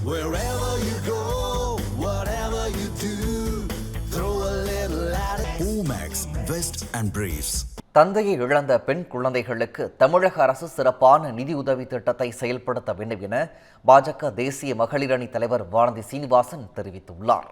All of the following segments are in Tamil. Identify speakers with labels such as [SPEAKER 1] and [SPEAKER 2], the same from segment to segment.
[SPEAKER 1] Wherever you go, whatever you do, throw a little at it. Omax, Vest and Briefs.
[SPEAKER 2] தந்தையை இழந்த பெண் குழந்தைகளுக்கு தமிழக அரசு சிறப்பான நிதியுதவி திட்டத்தை செயல்படுத்த வேண்டும் என பாஜக தேசிய மகளிர் அணி தலைவர் வானதி சீனிவாசன் தெரிவித்துள்ளார்.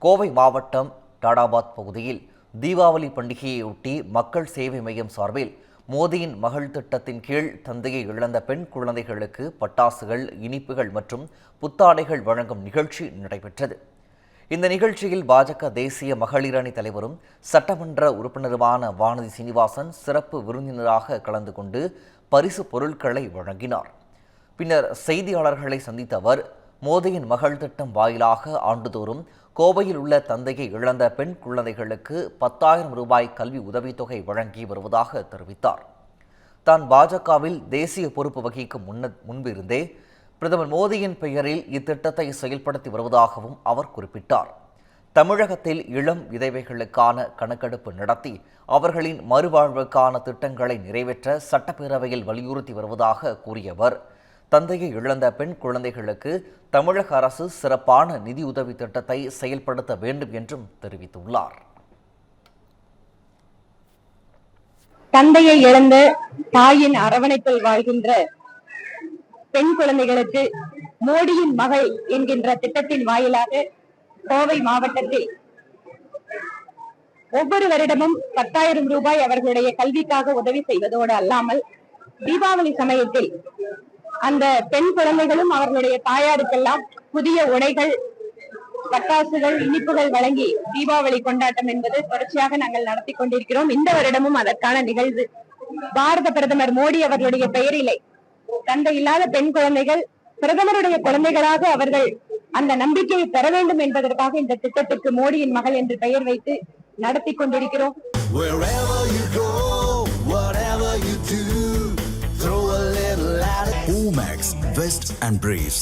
[SPEAKER 2] கோவை மாவட்டம் டாடாபாத் பகுதியில் தீபாவளி பண்டிகையையொட்டி மக்கள் சேவை மையம் சார்பில் மோடியின் மகள் திட்டத்தின் கீழ் தந்தையை இழந்த பெண் குழந்தைகளுக்கு பட்டாசுகள், இனிப்புகள் மற்றும் புத்தாடைகள் வழங்கும் நிகழ்ச்சி நடைபெற்றது. இந்த நிகழ்ச்சியில் பாஜக தேசிய மகளிர் அணி தலைவரும் சட்டமன்ற உறுப்பினருமான வானதி சீனிவாசன் சிறப்பு விருந்தினராக கலந்து கொண்டு பரிசு பொருட்களை வழங்கினார். பின்னர் செய்தியாளர்களை சந்தித்த அவர், மோடியின் மகள் திட்டம் வாயிலாக ஆண்டுதோறும் கோவையில் உள்ள தந்தையை இழந்த பெண் குழந்தைகளுக்கு 10,000 ரூபாய் கல்வி உதவித்தொகை வழங்கி வருவதாக தெரிவித்தார். தான் பாஜகவில் தேசிய பொறுப்பு வகிக்கும் முன்பிருந்தே பிரதமர் மோடியின் பெயரில் இத்திட்டத்தை செயல்படுத்தி வருவதாகவும் அவர் குறிப்பிட்டார். தமிழகத்தில் இளம் விதவைகளுக்கான கணக்கெடுப்பு நடத்தி அவர்களின் மறுவாழ்வுக்கான திட்டங்களை நிறைவேற்ற சட்டப்பேரவையில் வலியுறுத்தி வருவதாக கூறியவர், தந்தையை இழந்த பெண் குழந்தைகளுக்கு தமிழக அரசு சிறப்பான நிதியுதவி திட்டத்தை செயல்படுத்த வேண்டும் என்றும் தெரிவித்துள்ளார்.
[SPEAKER 3] தந்தையை இழந்த தாயின் அரவணைப்பில் வாழ்கின்ற பெண் குழந்தைகளுக்கு மோடியின் மகள் என்கின்ற திட்டத்தின் வாயிலாக கோவை மாவட்டத்தில் ஒவ்வொரு வருடமும் 10,000 ரூபாய் அவர்களுடைய கல்விக்காக உதவி செய்வதோடு அல்லாமல் தீபாவளி சமயத்தில் அந்த பெண் குழந்தைகளும் அவர்களுடைய தாயாருக்கெல்லாம் புதிய உடைகள், பட்டாசுகள், இனிப்புகள் வழங்கி தீபாவளி கொண்டாட்டம் என்பது தொடர்ச்சியாக நாங்கள் நடத்தி கொண்டிருக்கிறோம். இந்த வருடமும் அதற்கான நிகழ்வு பாரத பிரதமர் மோடி அவர்களுடைய பெயரிலே தந்தை இல்லாத பெண் குழந்தைகள் பிரதமருடைய குழந்தைகளாக அவர்கள் அந்த நம்பிக்கையை பெற வேண்டும் என்பதற்காக இந்த திட்டத்திற்கு மோடியின் மகள் என்று பெயர் வைத்து நடத்தி கொண்டிருக்கிறோம்.
[SPEAKER 1] Omax, Vest and Briefs.